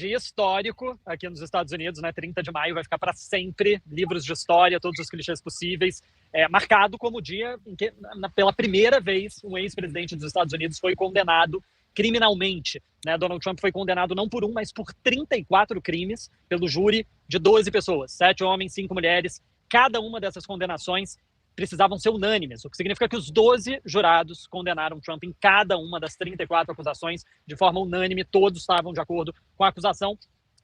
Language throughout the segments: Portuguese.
de histórico aqui nos Estados Unidos, né? 30 de maio vai ficar para sempre, livros de história, todos os clichês possíveis, marcado como o dia em que, pela primeira vez, um ex-presidente dos Estados Unidos foi condenado criminalmente, né? Donald Trump foi condenado não por um, mas por 34 crimes pelo júri de 12 pessoas, 7 homens, 5 mulheres. Cada uma dessas condenações precisavam ser unânimes, o que significa que os 12 jurados condenaram Trump em cada uma das 34 acusações de forma unânime. Todos estavam de acordo com a acusação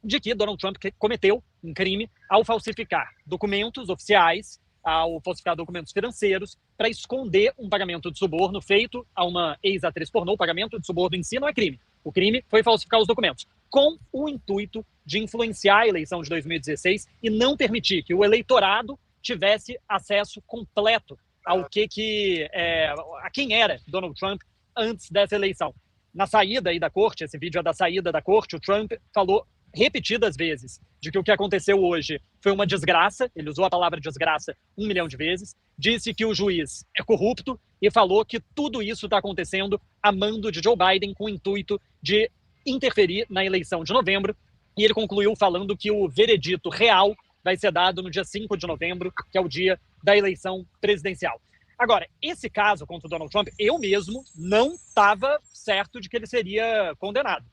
de que Donald Trump cometeu um crime ao falsificar documentos oficiais, ao falsificar documentos financeiros para esconder um pagamento de suborno feito a uma ex-atriz pornô. O pagamento de suborno em si não é crime. O crime foi falsificar os documentos, com o intuito de influenciar a eleição de 2016 e não permitir que o eleitorado tivesse acesso completo ao a quem era Donald Trump antes dessa eleição. Na saída aí da corte, esse vídeo é da saída da corte, o Trump falou repetidas vezes de que o que aconteceu hoje foi uma desgraça. Ele usou a palavra desgraça 1 milhão de vezes, disse que o juiz é corrupto e falou que tudo isso está acontecendo a mando de Joe Biden com o intuito de interferir na eleição de novembro. E ele concluiu falando que o veredito real vai ser dado no dia 5 de novembro, que é o dia da eleição presidencial. Agora, esse caso contra o Donald Trump, eu mesmo não estava certo de que ele seria condenado.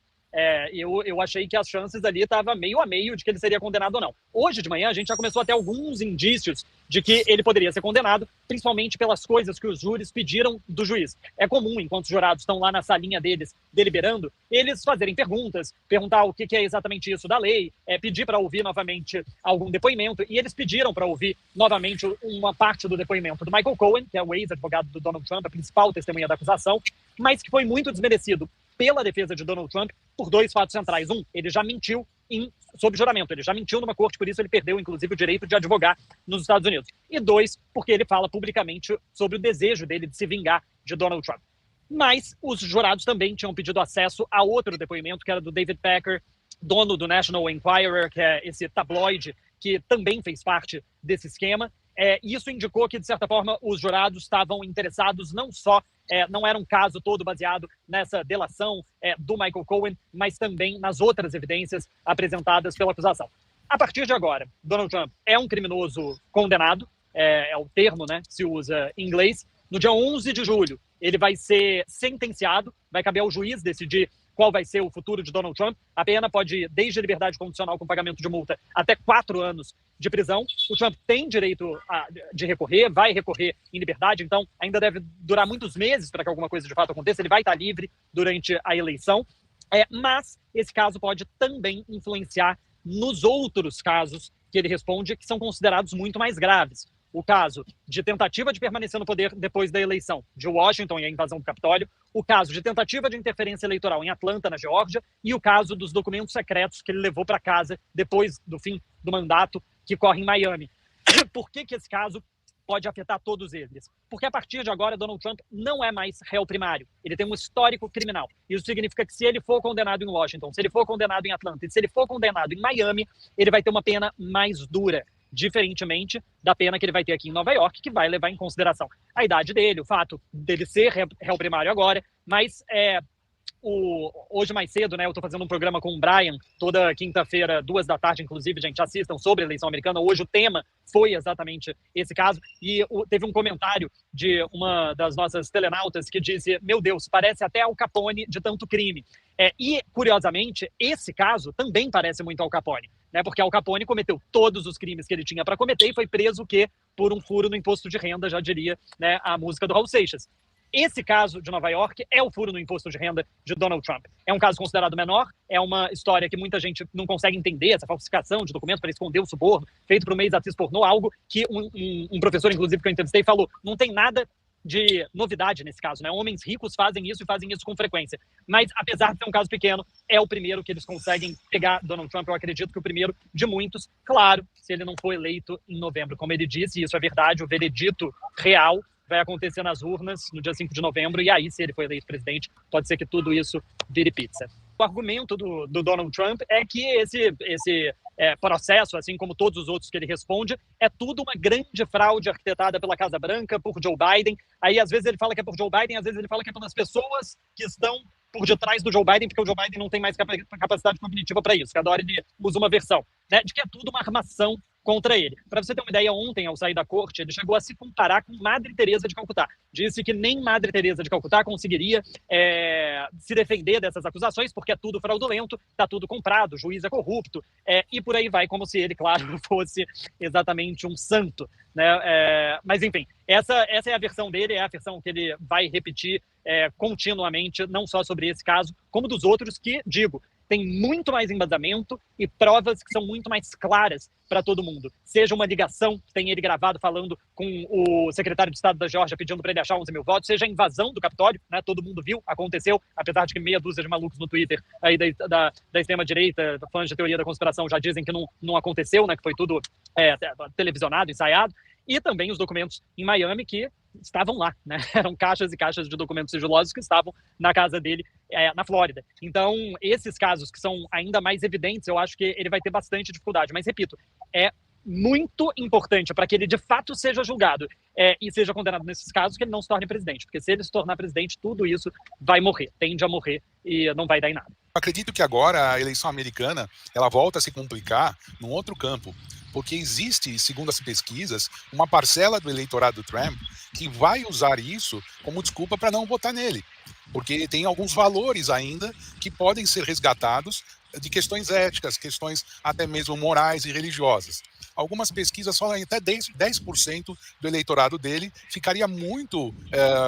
Eu achei que as chances ali estavam meio a meio de que ele seria condenado ou não. Hoje de manhã a gente já começou a ter alguns indícios de que ele poderia ser condenado, principalmente pelas coisas que os júris pediram do juiz. É comum, enquanto os jurados estão lá na salinha deles deliberando, eles fazerem perguntas, perguntar o que é exatamente isso da lei, pedir para ouvir novamente algum depoimento, e eles pediram para ouvir novamente uma parte do depoimento do Michael Cohen, que é o ex-advogado do Donald Trump, a principal testemunha da acusação, mas que foi muito desmerecido pela defesa de Donald Trump por 2 fatos centrais. Um, ele já mentiu sob juramento, ele já mentiu numa corte, por isso ele perdeu, inclusive, o direito de advogar nos Estados Unidos. E 2, porque ele fala publicamente sobre o desejo dele de se vingar de Donald Trump. Mas os jurados também tinham pedido acesso a outro depoimento, que era do David Packer, dono do National Enquirer, que é esse tabloide que também fez parte desse esquema. Isso indicou que, de certa forma, os jurados estavam interessados não só, não era um caso todo baseado nessa delação do Michael Cohen, mas também nas outras evidências apresentadas pela acusação. A partir de agora, Donald Trump é um criminoso condenado, é o termo, né, que se usa em inglês. No dia 11 de julho, ele vai ser sentenciado, vai caber ao juiz decidir qual vai ser o futuro de Donald Trump. A pena pode ir desde liberdade condicional com pagamento de multa até 4 anos de prisão. O Trump tem direito de recorrer, vai recorrer em liberdade, então ainda deve durar muitos meses para que alguma coisa de fato aconteça. Ele vai estar livre durante a eleição, mas esse caso pode também influenciar nos outros casos que ele responde, que são considerados muito mais graves. O caso de tentativa de permanecer no poder depois da eleição de Washington e a invasão do Capitólio, o caso de tentativa de interferência eleitoral em Atlanta, na Geórgia, e o caso dos documentos secretos que ele levou para casa depois do fim do mandato, que corre em Miami. Por que esse caso pode afetar todos eles? Porque a partir de agora, Donald Trump não é mais réu primário. Ele tem um histórico criminal. Isso significa que se ele for condenado em Washington, se ele for condenado em Atlanta e se ele for condenado em Miami, ele vai ter uma pena mais dura, diferentemente da pena que ele vai ter aqui em Nova York, que vai levar em consideração a idade dele, o fato dele ser réu primário agora, mas hoje mais cedo, né, eu tô fazendo um programa com o Brian, toda quinta-feira, 2 da tarde, inclusive, gente, assistam, sobre a eleição americana. Hoje o tema foi exatamente esse caso, e teve um comentário de uma das nossas telenautas que disse: meu Deus, parece até Al Capone de tanto crime. E, curiosamente, esse caso também parece muito Al Capone, né, porque Al Capone cometeu todos os crimes que ele tinha para cometer e foi preso por um furo no imposto de renda, já diria, né, a música do Raul Seixas. Esse caso de Nova York é o furo no imposto de renda de Donald Trump. É um caso considerado menor, é uma história que muita gente não consegue entender, essa falsificação de documentos para esconder o suborno, feito por um ex-atriz pornô, algo que um professor, inclusive, que eu entrevistei, falou: não tem nada de novidade nesse caso, né? Homens ricos fazem isso e fazem isso com frequência. Mas, apesar de ser um caso pequeno, é o primeiro que eles conseguem pegar Donald Trump. Eu acredito que o primeiro de muitos. Claro, se ele não for eleito em novembro, como ele disse, e isso é verdade, o veredito real vai acontecer nas urnas no dia 5 de novembro, e aí, se ele for eleito presidente, pode ser que tudo isso vire pizza. O argumento do Donald Trump é que esse processo, assim como todos os outros que ele responde, é tudo uma grande fraude arquitetada pela Casa Branca, por Joe Biden. Aí, às vezes, ele fala que é por Joe Biden, às vezes ele fala que é pelas pessoas que estão por detrás do Joe Biden, porque o Joe Biden não tem mais capacidade cognitiva para isso. Cada hora ele usa uma versão, né, de que é tudo uma armação contra ele. Para você ter uma ideia, ontem, ao sair da corte, ele chegou a se comparar com Madre Teresa de Calcutá. Disse que nem Madre Teresa de Calcutá conseguiria se defender dessas acusações, porque é tudo fraudulento, está tudo comprado, o juiz é corrupto, e por aí vai, como se ele, claro, fosse exatamente um santo, né? Mas, enfim, essa é a versão dele, é a versão que ele vai repetir continuamente, não só sobre esse caso, como dos outros que, digo, tem muito mais embasamento e provas que são muito mais claras para todo mundo. Seja uma ligação, tem ele gravado falando com o secretário de Estado da Geórgia pedindo para ele achar 11 mil votos, seja a invasão do Capitólio, né, todo mundo viu, aconteceu, apesar de que meia dúzia de malucos no Twitter aí da extrema-direita, fãs de teoria da conspiração, já dizem que não aconteceu, né, que foi tudo televisionado, ensaiado, e também os documentos em Miami que estavam lá, né? Eram caixas e caixas de documentos sigilosos que estavam na casa dele, na Flórida. Então, esses casos que são ainda mais evidentes, eu acho que ele vai ter bastante dificuldade. Mas, repito, é muito importante para que ele de fato seja julgado e seja condenado nesses casos que ele não se torne presidente. Porque se ele se tornar presidente, tudo isso vai morrer, tende a morrer e não vai dar em nada. Eu acredito que agora a eleição americana ela volta a se complicar num outro campo, porque existe, segundo as pesquisas, uma parcela do eleitorado do Trump que vai usar isso como desculpa para não votar nele, porque tem alguns valores ainda que podem ser resgatados de questões éticas, questões até mesmo morais e religiosas. Algumas pesquisas falam que até 10% do eleitorado dele ficaria muito,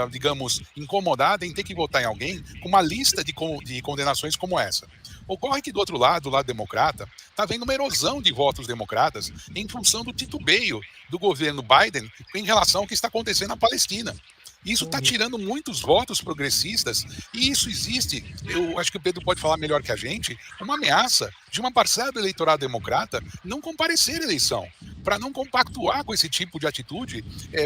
digamos, incomodado em ter que votar em alguém com uma lista de condenações como essa. Ocorre que do outro lado, do lado democrata, está havendo uma erosão de votos democratas em função do titubeio do governo Biden em relação ao que está acontecendo na Palestina. Isso está tirando muitos votos progressistas e isso existe, eu acho que o Pedro pode falar melhor que a gente, uma ameaça de uma parcela do eleitorado democrata não comparecer à eleição, para não compactuar com esse tipo de atitude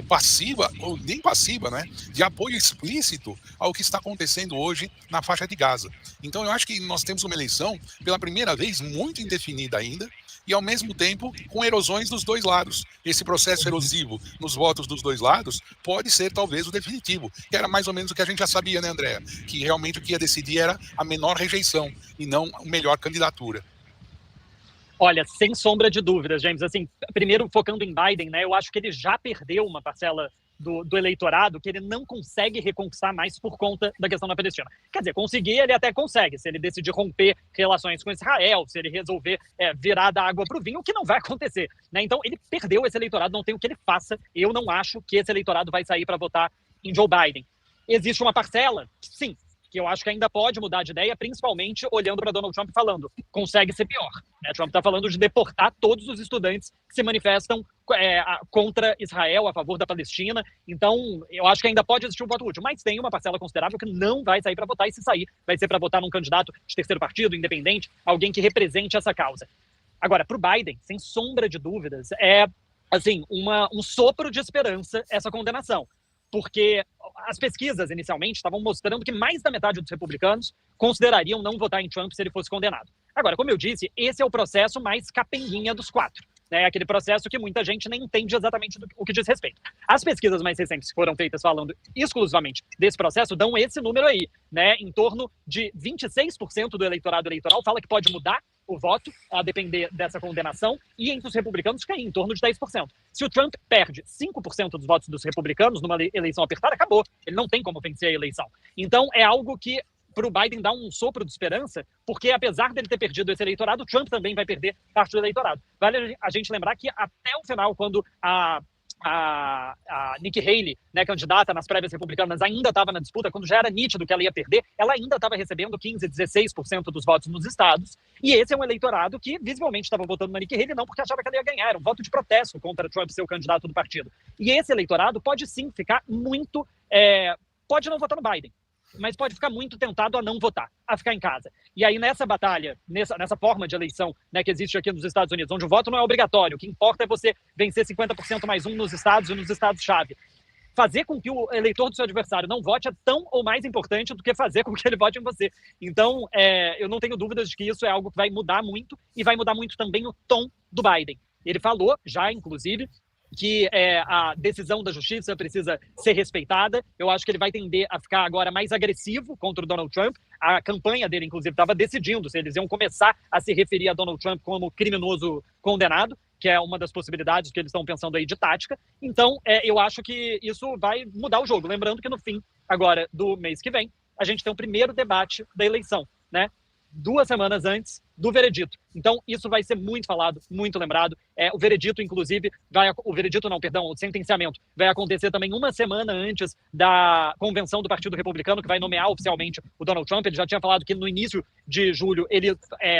passiva, ou nem passiva, né, de apoio explícito ao que está acontecendo hoje na faixa de Gaza. Então eu acho que nós temos uma eleição, pela primeira vez, muito indefinida ainda, e ao mesmo tempo com erosões dos dois lados. Esse processo erosivo nos votos dos dois lados pode ser talvez o definitivo, que era mais ou menos o que a gente já sabia, né, Andréa? Que realmente o que ia decidir era a menor rejeição e não a melhor candidatura. Olha, sem sombra de dúvidas, James, assim, primeiro focando em Biden, né, eu acho que ele já perdeu uma parcela do eleitorado que ele não consegue reconquistar mais por conta da questão da Palestina. Quer dizer, conseguir ele até consegue, se ele decidir romper relações com Israel, se ele resolver virar da água para o vinho, o que não vai acontecer, né? Então, ele perdeu esse eleitorado, não tem o que ele faça. Eu não acho que esse eleitorado vai sair para votar em Joe Biden. Existe uma parcela? Sim, que eu acho que ainda pode mudar de ideia, principalmente olhando para Donald Trump falando, consegue ser pior. Né? Trump está falando de deportar todos os estudantes que se manifestam contra Israel, a favor da Palestina. Então, eu acho que ainda pode existir um voto útil, mas tem uma parcela considerável que não vai sair para votar, e se sair, vai ser para votar num candidato de terceiro partido, independente, alguém que represente essa causa. Agora, para o Biden, sem sombra de dúvidas, é assim, um sopro de esperança essa condenação. Porque as pesquisas, inicialmente, estavam mostrando que mais da metade dos republicanos considerariam não votar em Trump se ele fosse condenado. Agora, como eu disse, esse é o processo mais capenguinha dos quatro. Né? Aquele processo que muita gente nem entende exatamente o que diz respeito. As pesquisas mais recentes que foram feitas falando exclusivamente desse processo dão esse número aí, né? Em torno de 26% do eleitorado eleitoral fala que pode mudar o voto, a depender dessa condenação, e entre os republicanos fica aí, em torno de 10%. Se o Trump perde 5% dos votos dos republicanos numa eleição apertada, acabou. Ele não tem como vencer a eleição. Então, é algo que para o Biden dar um sopro de esperança, porque apesar dele ter perdido esse eleitorado, o Trump também vai perder parte do eleitorado. Vale a gente lembrar que até o final, quando a Nikki Haley, né, candidata nas prévias republicanas, ainda estava na disputa, quando já era nítido que ela ia perder, ela ainda estava recebendo 15%, 16% dos votos nos estados, e esse é um eleitorado que visivelmente estava votando na Nikki Haley não porque achava que ela ia ganhar, era um voto de protesto contra Trump ser o candidato do partido. E esse eleitorado pode sim ficar muito... pode não votar no Biden, mas pode ficar muito tentado a não votar, a ficar em casa. E aí nessa batalha, nessa forma de eleição, né, que existe aqui nos Estados Unidos, onde o voto não é obrigatório, o que importa é você vencer 50% mais um nos estados e nos estados-chave. Fazer com que o eleitor do seu adversário não vote é tão ou mais importante do que fazer com que ele vote em você. Então, eu não tenho dúvidas de que isso é algo que vai mudar muito, e vai mudar muito também o tom do Biden. Ele falou já, inclusive, que a decisão da justiça precisa ser respeitada. Eu acho que ele vai tender a ficar agora mais agressivo contra o Donald Trump. A campanha dele, inclusive, estava decidindo se eles iam começar a se referir a Donald Trump como criminoso condenado, que é uma das possibilidades que eles estão pensando aí de tática. Então, eu acho que isso vai mudar o jogo. Lembrando que no fim, agora, do mês que vem, a gente tem o primeiro debate da eleição, né? 2 semanas antes do veredito. Então, isso vai ser muito falado, muito lembrado. O veredito, inclusive, o sentenciamento vai acontecer também 1 semana antes da convenção do Partido Republicano, que vai nomear oficialmente o Donald Trump. Ele já tinha falado que no início de julho ele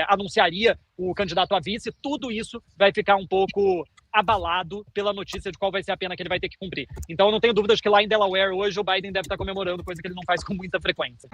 anunciaria o candidato a vice. Tudo isso vai ficar um pouco abalado pela notícia de qual vai ser a pena que ele vai ter que cumprir. Então, eu não tenho dúvidas que lá em Delaware, hoje, o Biden deve estar comemorando, coisa que ele não faz com muita frequência.